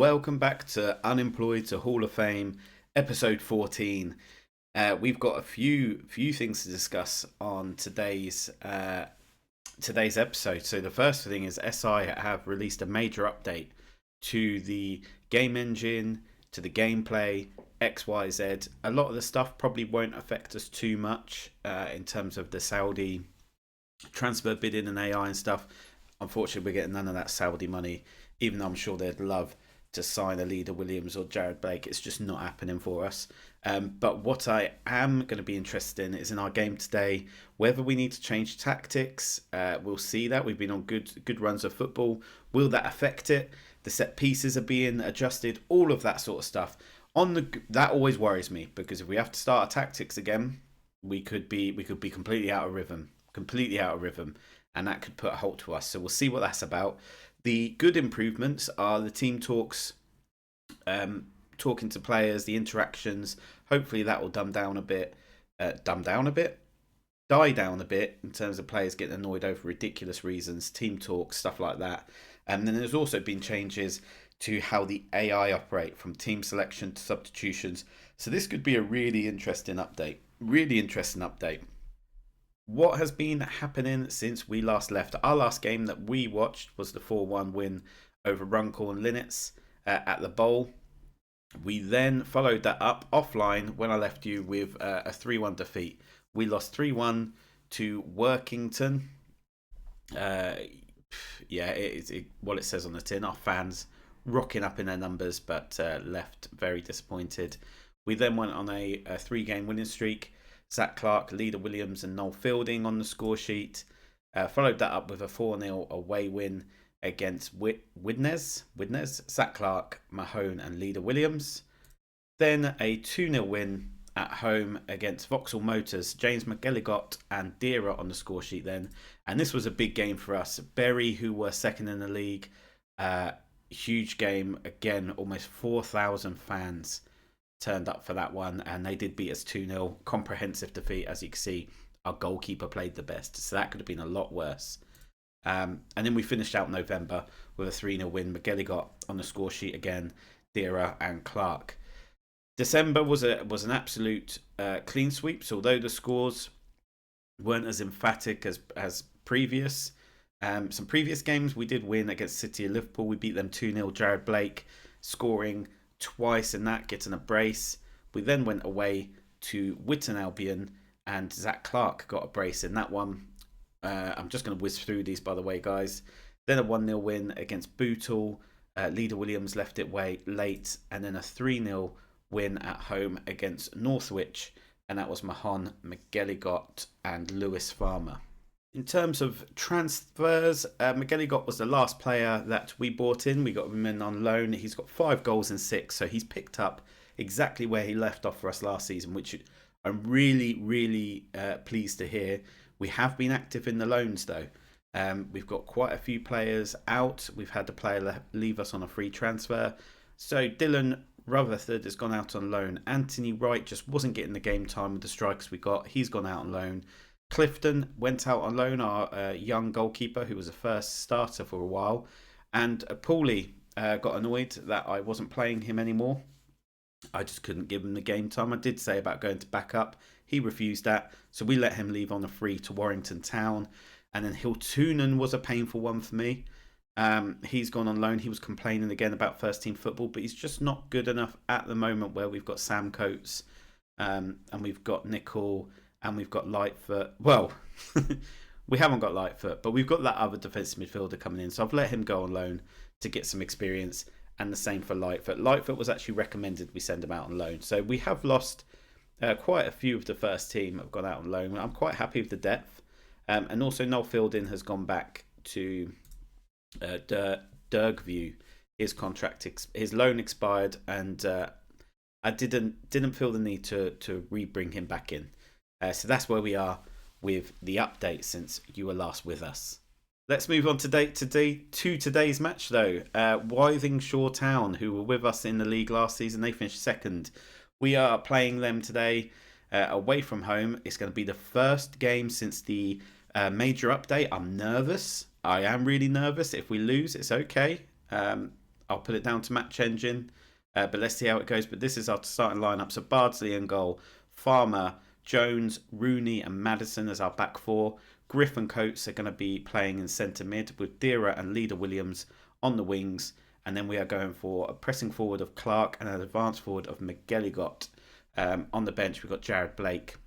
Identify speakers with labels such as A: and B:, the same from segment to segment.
A: welcome back to Unemployed to Hall of Fame, episode 14. We've got a few things to discuss on today's episode. So the first thing is SI have released a major update to the game engine, to the gameplay, XYZ. A lot of the stuff probably won't affect us too much in terms of the Saudi transfer bidding and AI and stuff. Unfortunately, we're getting none of that Saudi money, even though I'm sure they'd love to sign a Leader Williams or Jared Blake. It's just not happening for us. But what I am going to be interested in is in our game today, whether we need to change tactics. We'll see that. We've been on good runs of football. Will that affect it? The set pieces are being adjusted, all of that sort of stuff. That always worries me, because if we have to start our tactics again, we could be completely out of rhythm. And that could put a halt to us. So we'll see what that's about. The good improvements are the team talks, talking to players, the interactions. Hopefully that will die down a bit in terms of players getting annoyed over ridiculous reasons, team talks, stuff like that. And then there's also been changes to how the AI operate, from team selection to substitutions. So this could be a really interesting update. What has been happening since we last left? Our last game that we watched was the 4-1 win over Runcorn Linnets at the Bowl. We then followed that up offline when I left you with a 3-1 defeat. We lost 3-1 to Workington. What it says on the tin. Our fans rocking up in their numbers, but left very disappointed. We then went on a 3-game winning streak. Zach Clark, Leader Williams and Noel Fielding on the score sheet. Followed that up with a 4-0 away win against Widnes. Zach Clark, Mahone and Leader Williams. Then a 2-0 win at home against Vauxhall Motors. James McGilligot and Deera on the score sheet then. And this was a big game for us. Bury, who were second in the league. Huge game. Again, almost 4,000 fans turned up for that one, and they did beat us 2-0. Comprehensive defeat. As you can see, our goalkeeper played the best, so that could have been a lot worse. And then we finished out November with a 3-0 win. McGilligot on the score sheet again, Deera and Clark. December was an absolute clean sweep, so although the scores weren't as emphatic as previous, some previous games we did win against City of Liverpool. We beat them 2-0. Jared Blake scoring twice in that, getting a brace. We then went away to Witton Albion, and Zach Clark got a brace in that one. I'm just going to whiz through these, by the way, guys. Then a 1-0 win against Bootle. Leader Williams left it late, and then a 3-0 win at home against Northwich, and that was Mahon, McGilligot and Lewis Farmer. In terms of transfers, McGilligot was the last player that we bought in. We got him in on loan. He's got 5 goals in 6, so he's picked up exactly where he left off for us last season, which I'm really pleased to hear. We have been active in the loans, though. We've got quite a few players out. We've had a player leave us on a free transfer. So Dylan Rutherford has gone out on loan. Anthony Wright just wasn't getting the game time with the strikers we got. He's gone out on loan. Clifton went out on loan, our young goalkeeper who was a first starter for a while. And Paulie got annoyed that I wasn't playing him anymore. I just couldn't give him the game time. I did say about going to backup. He refused that. So we let him leave on a free to Warrington Town. And then Hiltunen was a painful one for me. He's gone on loan. He was complaining again about first team football, but he's just not good enough at the moment, where we've got Sam Coates and we've got Nicol. And we've got Lightfoot. Well, we haven't got Lightfoot, but we've got that other defensive midfielder coming in. So I've let him go on loan to get some experience. And the same for Lightfoot. Lightfoot was actually recommended we send him out on loan. So we have lost quite a few of the first team have gone out on loan. I'm quite happy with the depth. And also Noel Fielding has gone back to Dergview. His contract, his loan expired, and I didn't feel the need to re-bring him back in. So that's where we are with the update since you were last with us. Let's move on to today's match, though. Wythenshawe Town, who were with us in the league last season, they finished second. We are playing them today away from home. It's going to be the first game since the major update. I'm nervous. I am really nervous. If we lose, it's okay. I'll put it down to Match Engine. But let's see how it goes. But this is our starting lineup. So Bardsley in goal, Farmer, Jones, Rooney and Maddison as our back four. Griff and Coates are going to be playing in centre mid with Dira and Leader Williams on the wings. And then we are going for a pressing forward of Clark and an advance forward of McGilligot. On the bench, we've got Jared Blake,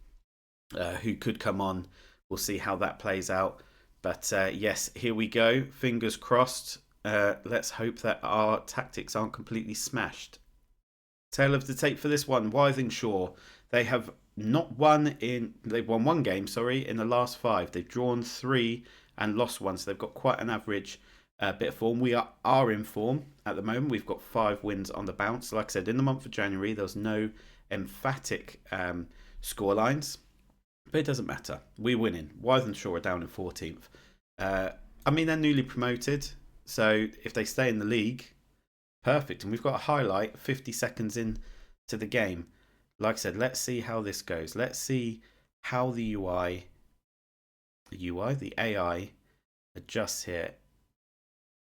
A: who could come on. We'll see how that plays out. But yes, here we go. Fingers crossed. Let's hope that our tactics aren't completely smashed. Tale of the tape for this one. Wythenshawe. They have not won in... They've won one game, in the last 5. They've drawn 3 and lost 1. So they've got quite an average bit of form. We are in form at the moment. We've got 5 wins on the bounce. Like I said, in the month of January, there was no emphatic score lines. But it doesn't matter. We're winning. Wythenshawe are down in 14th. I mean, they're newly promoted. So if they stay in the league, perfect. And we've got a highlight 50 seconds in to the game. Like I said, let's see how this goes. Let's see how the AI adjusts here.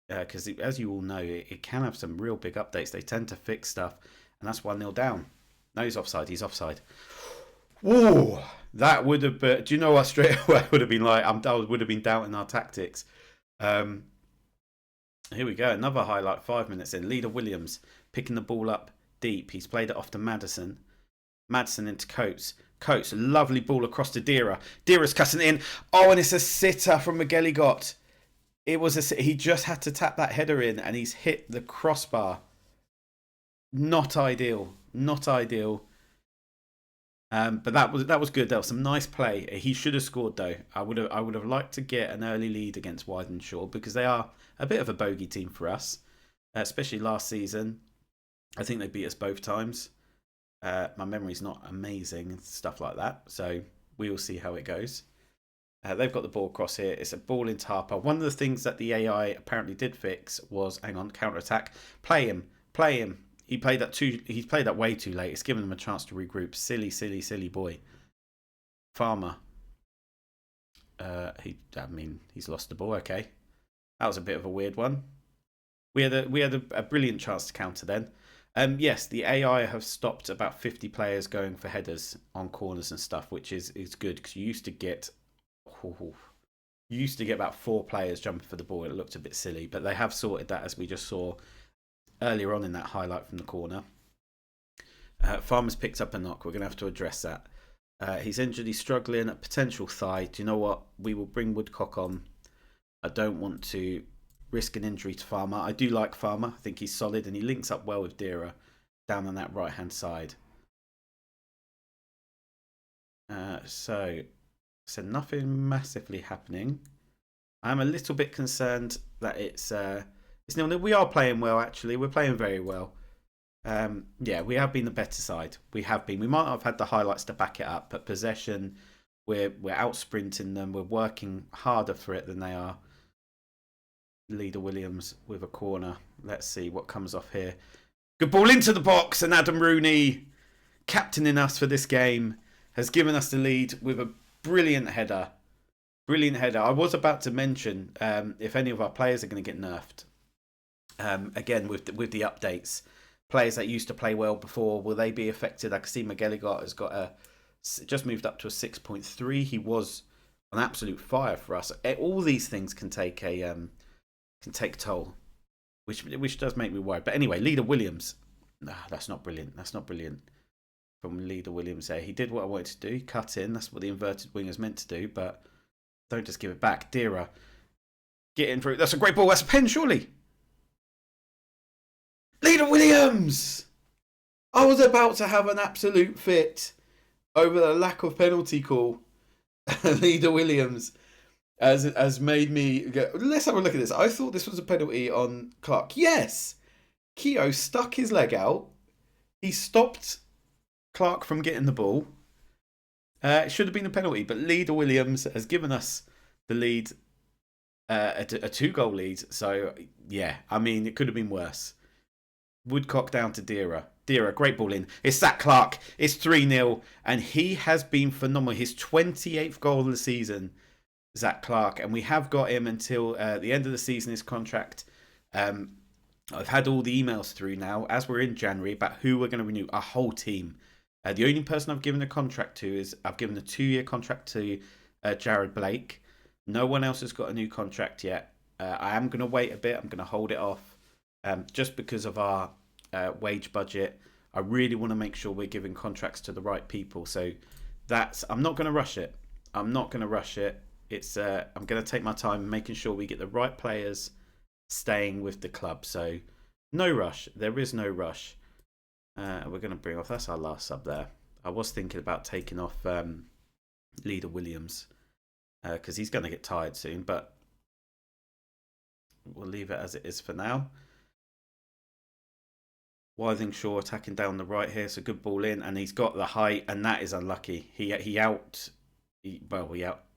A: Because as you all know, it can have some real big updates. They tend to fix stuff. And that's 1-0 down. No, he's offside. He's offside. Whoa! That would have been... Do you know what straight away would have been like? I would have been doubting our tactics. Here we go. Another highlight 5 minutes in. Leader Williams picking the ball up deep. He's played it off to Maddison. Maddison into Coates. Coates, lovely ball across to Dira. Dira's cutting it in. Oh, and it's a sitter from McGilligot. He just had to tap that header in and he's hit the crossbar. Not ideal. Not ideal. But that was good. That was some nice play. He should have scored though. I would have liked to get an early lead against Wythenshawe because they are a bit of a bogey team for us, especially last season. I think they beat us both times. My memory's not amazing and stuff like that, so we will see how it goes. They've got the ball across here. It's a ball into Harper. One of the things that the AI apparently did fix was, counter attack. Play him. He played that way too late. It's given him a chance to regroup. Silly boy. Farmer. He's lost the ball. Okay, that was a bit of a weird one. We had a brilliant chance to counter then. Yes, the AI have stopped about 50 players going for headers on corners and stuff, which is good because you used to get about 4 players jumping for the ball. It looked a bit silly, but they have sorted that as we just saw earlier on in that highlight from the corner. Farmer's picked up a knock. We're going to have to address that. He's injured. He's struggling. A potential thigh. Do you know what? We will bring Woodcock on. I don't want to risk an injury to Farmer. I do like Farmer. I think he's solid and he links up well with Dira down on that right hand side. So nothing massively happening. I'm a little bit concerned that it's 0-0. We are playing well, actually. We're playing very well. Yeah, we have been the better side. We have been. We might have had the highlights to back it up, but possession, we're out sprinting them. We're working harder for it than they are. Leader Williams with a corner. Let's see what comes off here. Good ball into the box, and Adam Rooney, captaining us for this game, has given us the lead with a brilliant header. Brilliant header. I was about to mention if any of our players are going to get nerfed. Again, with the updates, players that used to play well before, will they be affected? I can see McGilligot has got just moved up to a 6.3. He was an absolute fire for us. All these things can take toll, which does make me worried. But anyway, Leader Williams, that's not brilliant. That's not brilliant from Leader Williams there. He did what I wanted to do. He cut in. That's what the inverted winger's meant to do. But don't just give it back. Dira, get in through. That's a great ball. That's a pen, surely. Leader Williams! I was about to have an absolute fit over the lack of penalty call. Leader Williams has made me go, let's have a look at this. I thought this was a penalty on Clark. Yes! Keogh stuck his leg out. He stopped Clark from getting the ball. It should have been a penalty, but Leader Williams has given us the lead, a 2-goal lead. So, yeah, I mean, it could have been worse. Woodcock down to Dira. Dira, great ball in. It's Zach Clark. It's 3-0. And he has been phenomenal. His 28th goal of the season, Zach Clark. And we have got him until the end of the season, his contract. I've had all the emails through now, as we're in January, about who we're going to renew. Our whole team. The only person I've given a contract to is I've given a 2-year contract to Jared Blake. No one else has got a new contract yet. I am going to wait a bit. I'm going to hold it off just because of our wage budget. I really want to make sure we're giving contracts to the right people. So I'm not going to rush it. I'm not going to rush it. I'm going to take my time making sure we get the right players staying with the club. So no rush. There is no rush. We're going to bring off. That's our last sub there. I was thinking about taking off Leader Williams because he's going to get tired soon, but we'll leave it as it is for now. Withingshaw attacking down the right here. It's a good ball in, and he's got the height, and that is unlucky. He out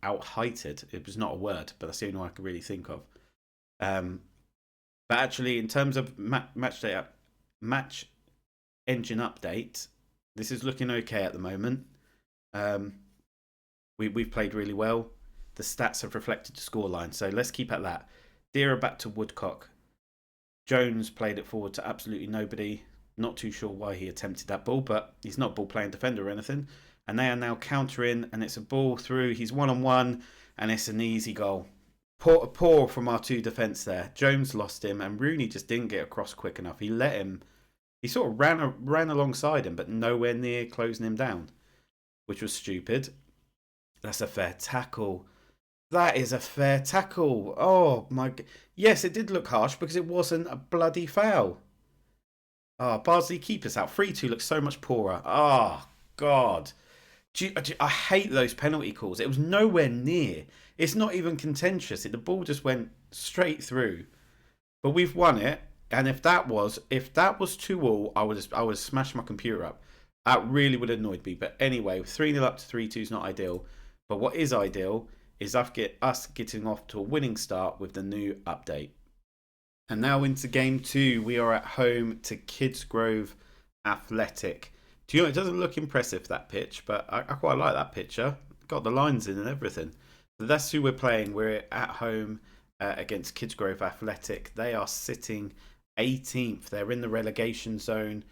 A: heighted. It was not a word, but that's the only one I could really think of. But actually, in terms of match engine update, this is looking okay at the moment. We've played really well. The stats have reflected the scoreline, so let's keep at that. Deera back to Woodcock. Jones played it forward to absolutely nobody. Not too sure why he attempted that ball, but he's not a ball-playing defender or anything. And they are now countering, and it's a ball through. He's one-on-one, and it's an easy goal. Poor from our two defence there. Jones lost him, and Rooney just didn't get across quick enough. He let him. He sort of ran alongside him, but nowhere near closing him down, which was stupid. That's a fair tackle. That is a fair tackle. Oh, my... Yes, it did look harsh because it wasn't a bloody foul. Oh, Bardsley, keep us out. 3-2 looks so much poorer. Oh, God. I hate those penalty calls. It was nowhere near. It's not even contentious. The ball just went straight through. But we've won it. And if that was 2-2, I would have smashed my computer up. That really would have annoyed me. But anyway, 3-0 up to 3-2 is not ideal. But what is ideal is us getting off to a winning start with the new update. And now into game 2. We are at home to Kidsgrove Athletic. Do you know, it doesn't look impressive, that pitch, but I quite like that picture. Got the lines in and everything. But that's who we're playing. We're at home against Kidsgrove Athletic. They are sitting 18th. They're in the relegation zone.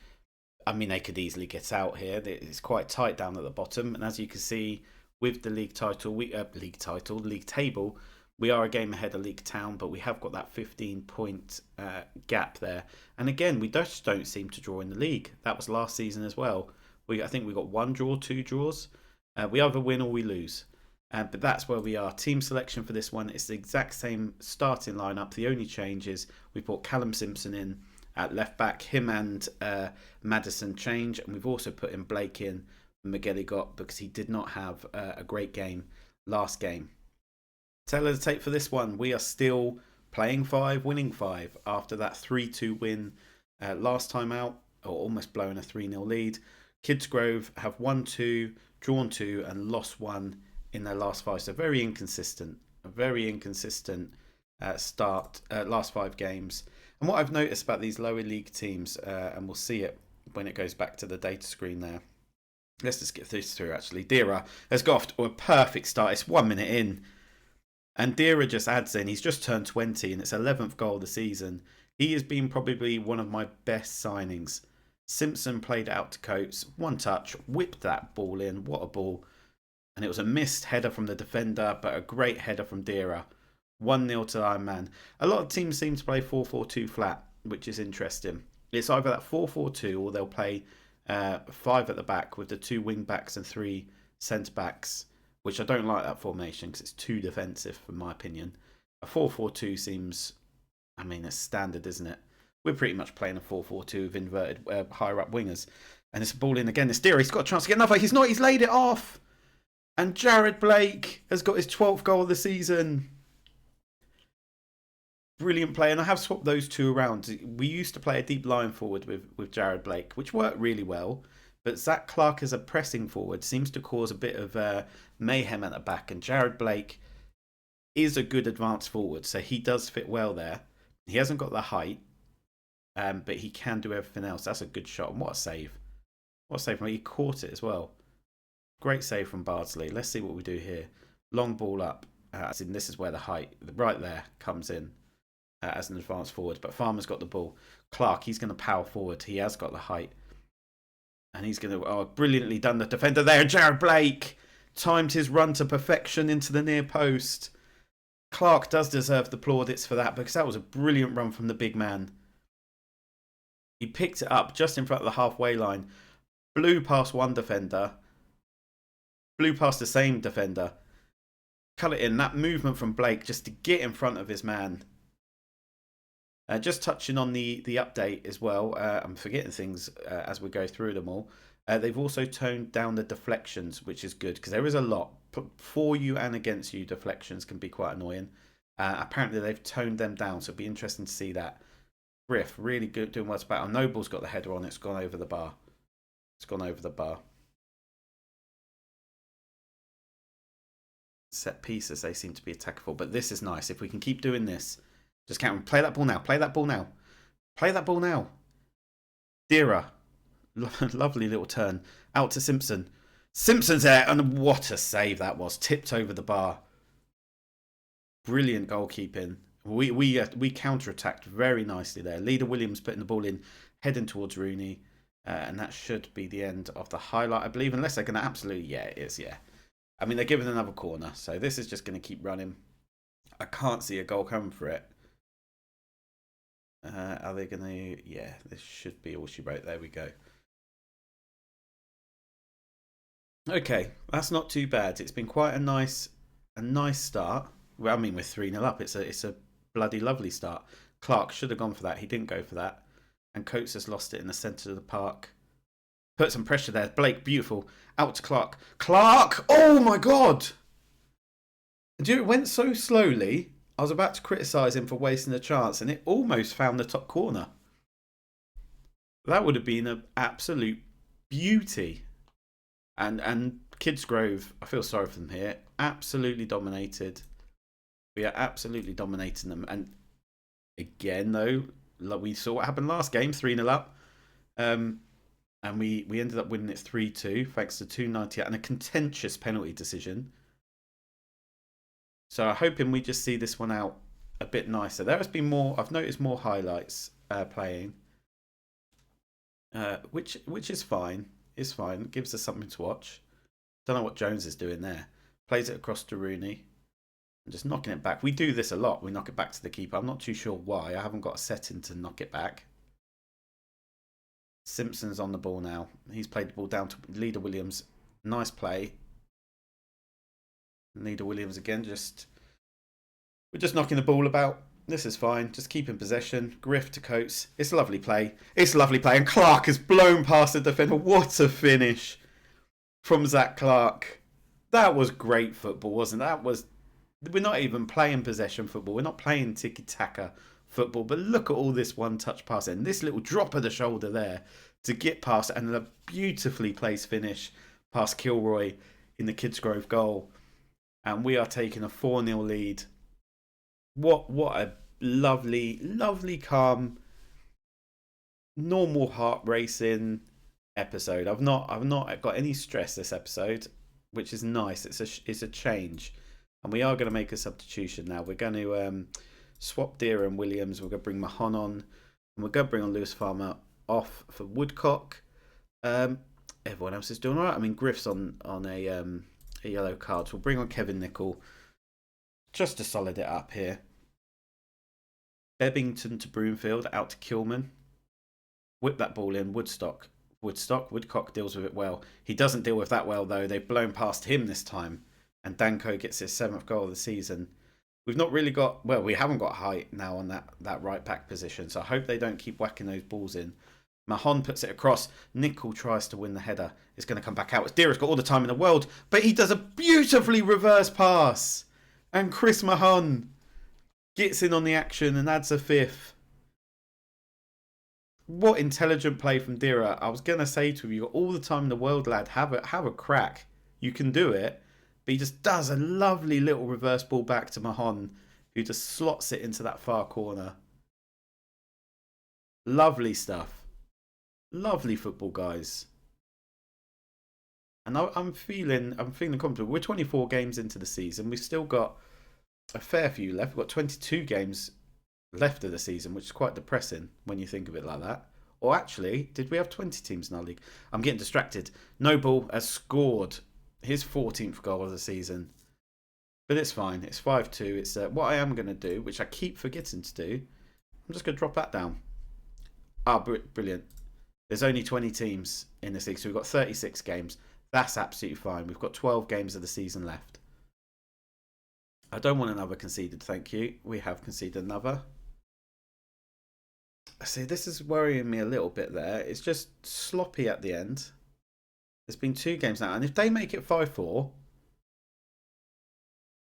A: I mean, they could easily get out here. It's quite tight down at the bottom. And as you can see, with the league table, we are a game ahead of League Town, but we have got that 15-point gap there. And again, we just don't seem to draw in the league. That was last season as well. I think we got 1 draw, 2 draws. We either win or we lose. But that's where we are. Team selection for this one, it's the exact same starting lineup. The only change is we brought Callum Simpson in at left back. Him and Madison change. And we've also put in Blake in McGilligot because he did not have a great game last game. Taylor to take for this one. We are still playing 5, winning 5 after that 3-2 win last time out, or almost blowing a 3-0 lead. Kidsgrove have won 2, drawn 2, and lost 1 in their last 5. So very inconsistent. A very inconsistent start, last 5 games. And what I've noticed about these lower league teams, and we'll see it when it goes back to the data screen there. Let's just get this through actually. Deera has got off to a perfect start. It's 1 minute in. And Deera just adds in, he's just turned 20 and it's 11th goal of the season. He has been probably one of my best signings. Simpson played it out to Coates, 1 touch, whipped that ball in. What a ball. And it was a missed header from the defender, but a great header from Deera. 1-0 to Iron Man. A lot of teams seem to play 4-4-2 flat, which is interesting. It's either that 4-4-2 or they'll play 5 at the back with the 2 wing backs and 3 centre backs, which I don't like that formation because it's too defensive, in my opinion. A 4-4-2 seems, I mean, it's standard, isn't it? We're pretty much playing a 4-4-2 with inverted higher up wingers. And it's a ball in again. It's Deera. He's got a chance to get another. He's not. He's laid it off. And Jared Blake has got his 12th goal of the season. Brilliant play. And I have swapped those two around. We used to play a deep line forward with Jared Blake, which worked really well. But Zach Clark as a pressing forward seems to cause a bit of mayhem at the back. And Jared Blake is a good advanced forward. So he does fit well there. He hasn't got the height. But he can do everything else. That's a good shot. And what a save. What a save. He caught it as well. Great save from Bardsley. Let's see what we do here. Long ball up. As in, this is where the height, right there, comes in. as an advanced forward. But Farmer's got the ball. Clark, he's going to power forward. He has got the height. And he's going to... Oh, brilliantly done the defender there. Jared Blake timed his run to perfection into the near post. Clark does deserve the plaudits for that because that was a brilliant run from the big man. He picked it up just in front of the halfway line. Blew past one defender. Blew past the same defender. Cut it in. That movement from Blake just to get in front of his man. Just touching on the update as well. I'm forgetting things as we go through them all. They've also toned down the deflections, which is good because there is a lot. For you and against you, deflections can be quite annoying. Apparently, they've toned them down, so it'll be interesting to see that. Griff, really good, doing what's about. Noble's got the header on. It's gone over the bar. It's gone over the bar. Set pieces, they seem to be attackable, but this is nice. If we can keep doing this, just count. Play that ball now. Play that ball now. Play that ball now. Dira, lovely little turn out to Simpson. Simpson's there, and what a save that was! Tipped over the bar. Brilliant goalkeeping. We counter-attacked very nicely there. Leader Williams putting the ball in, heading towards Rooney, and that should be the end of the highlight, I believe. Unless they're going to absolutely, yeah, it is, yeah. I mean, they're giving another corner, so this is just going to keep running. I can't see a goal coming for it. Are they going to? Yeah, this should be all she wrote. There we go. Okay, that's not too bad. It's been quite a nice start. Well, I mean, we're 3-0 up. It's a bloody lovely start. Clark should have gone for that. He didn't go for that. And Coates has lost it in the centre of the park. Put some pressure there. Blake, beautiful. Out to Clark. Clark! Oh my God! Dude, it went so slowly. I was about to criticise him for wasting a chance, and it almost found the top corner. That would have been an absolute beauty. And Kidsgrove, I feel sorry for them here. Absolutely dominated. We are absolutely dominating them. And again, though, we saw what happened last game, 3-0 up. And we ended up winning it 3-2, thanks to 298 and a contentious penalty decision. So I'm hoping we just see this one out a bit nicer. There has been more, I've noticed more highlights playing. Which is fine. It's fine. It gives us something to watch. Don't know what Jones is doing there. Plays it across to Rooney. And just knocking it back. We do this a lot. We knock it back to the keeper. I'm not too sure why. I haven't got a setting to knock it back. Simpson's on the ball now. He's played the ball down to Leader Williams. Nice play. Leader Williams again. We're just knocking the ball about. This is fine. Just keeping possession. Griff to Coates. It's a lovely play. It's a lovely play. And Clark has blown past the defender. What a finish from Zach Clark. That was great football, wasn't it? We're not even playing possession football. We're not playing tiki-taka football. But look at all this one-touch pass. And this little drop of the shoulder there to get past. And a beautifully placed finish past Kilroy in the Kidsgrove goal. And we are taking a 4-0 lead. What a lovely, lovely, calm, normal heart racing episode. I've not got any stress this episode, which is nice. It's a change, and we are going to make a substitution now. We're going to swap Deere and Williams. We're going to bring Mahon on, and we're going to bring on Lewis Farmer off for Woodcock. Everyone else is doing all right. I mean, Griff's on a yellow card. So we'll bring on Kevin Nicol just to solid it up here. Bebbington to Broomfield, out to Kilman. Whip that ball in. Woodcock deals with it well. He doesn't deal with that well, though. They've blown past him this time. And Danko gets his 7th goal of the season. We've not really got... Well, we haven't got height now on that right back position. So I hope they don't keep whacking those balls in. Mahon puts it across. Nicol tries to win the header. It's going to come back out. Dira's got all the time in the world. But he does a beautifully reverse pass. And Chris Mahon gets in on the action and adds a 5th. What intelligent play from Dira. I was going to say to him, you've got all the time in the world, lad. Have a crack. You can do it. But he just does a lovely little reverse ball back to Mahon, who just slots it into that far corner. Lovely stuff. Lovely football, guys. And I'm feeling confident. We're 24 games into the season. We've still got a fair few left. We've got 22 games left of the season, which is quite depressing when you think of it like that. Or actually, did we have 20 teams in our league? I'm getting distracted. Noble has scored his 14th goal of the season. But it's fine. It's 5-2. It's what I am going to do, which I keep forgetting to do. I'm just going to drop that down. Brilliant. There's only 20 teams in this league, so we've got 36 games. That's absolutely fine. We've got 12 games of the season left. I don't want another conceded, thank you. We have conceded another. See, this is worrying me a little bit there. It's just sloppy at the end. There's been 2 games now, and if they make it 5-4...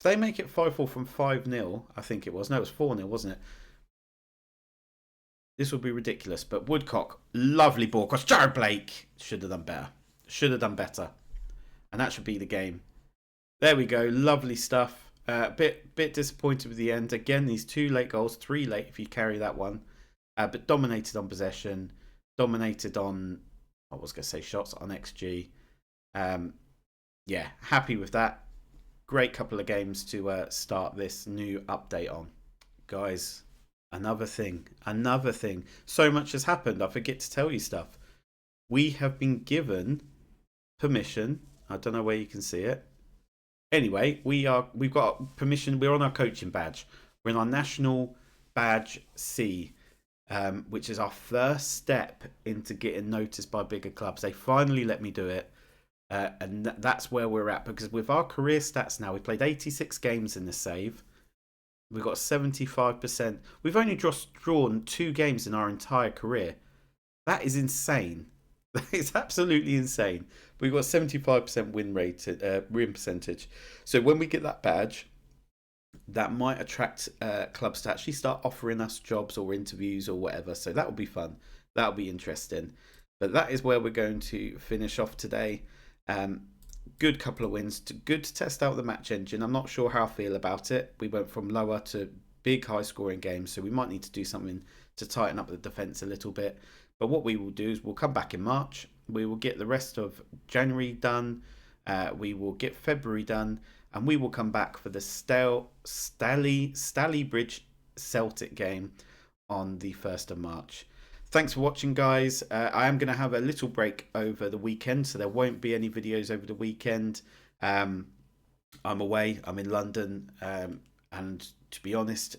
A: If they make it 5-4 from 5-0, I think it was. No, it was 4-0, wasn't it? This would be ridiculous. But Woodcock, lovely ball across. Jared Blake should have done better. Should have done better. And that should be the game. There we go. Lovely stuff. Bit disappointed with the end. Again, these 2 late goals. 3 late if you carry that one. But dominated on possession. Dominated on, I was going to say shots, on XG. Yeah, happy with that. Great couple of games to start this new update on. Guys, another thing. So much has happened. I forget to tell you stuff. We have been given permission. I don't know where you can see it. Anyway, we've got permission. We're on our coaching badge. We're in our national badge C, which is our first step into getting noticed by bigger clubs. They finally let me do it. And that's where we're at, because with our career stats now, we played 86 games in this save. We've got 75%. We've only just drawn 2 games in our entire career. That is insane. That is absolutely insane. We've got 75% win percentage. So when we get that badge, that might attract clubs to actually start offering us jobs or interviews or whatever. So that will be fun. That will be interesting. But that is where we're going to finish off today. Good couple of wins. Good to test out the match engine. I'm not sure how I feel about it. We went from lower to big high scoring games, so we might need to do something to tighten up the defence a little bit. But what we will do is we'll come back in March. We will get the rest of January done. We will get February done, and we will come back for the Stalybridge Celtic game on the 1st of March. Thanks for watching, guys. I am going to have a little break over the weekend, so there won't be any videos over the weekend. I'm away. I'm in London, and to be honest,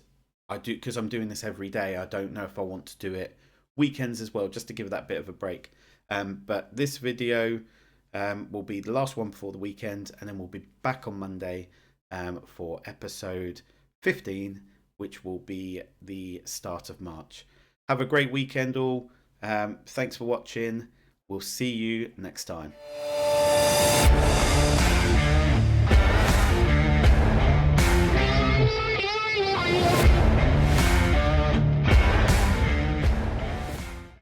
A: because I'm doing this every day, I don't know if I want to do it weekends as well, just to give that bit of a break. But this video will be the last one before the weekend, and then we'll be back on Monday for episode 15, which will be the start of March. Have a great weekend all. Thanks for watching. We'll see you next time.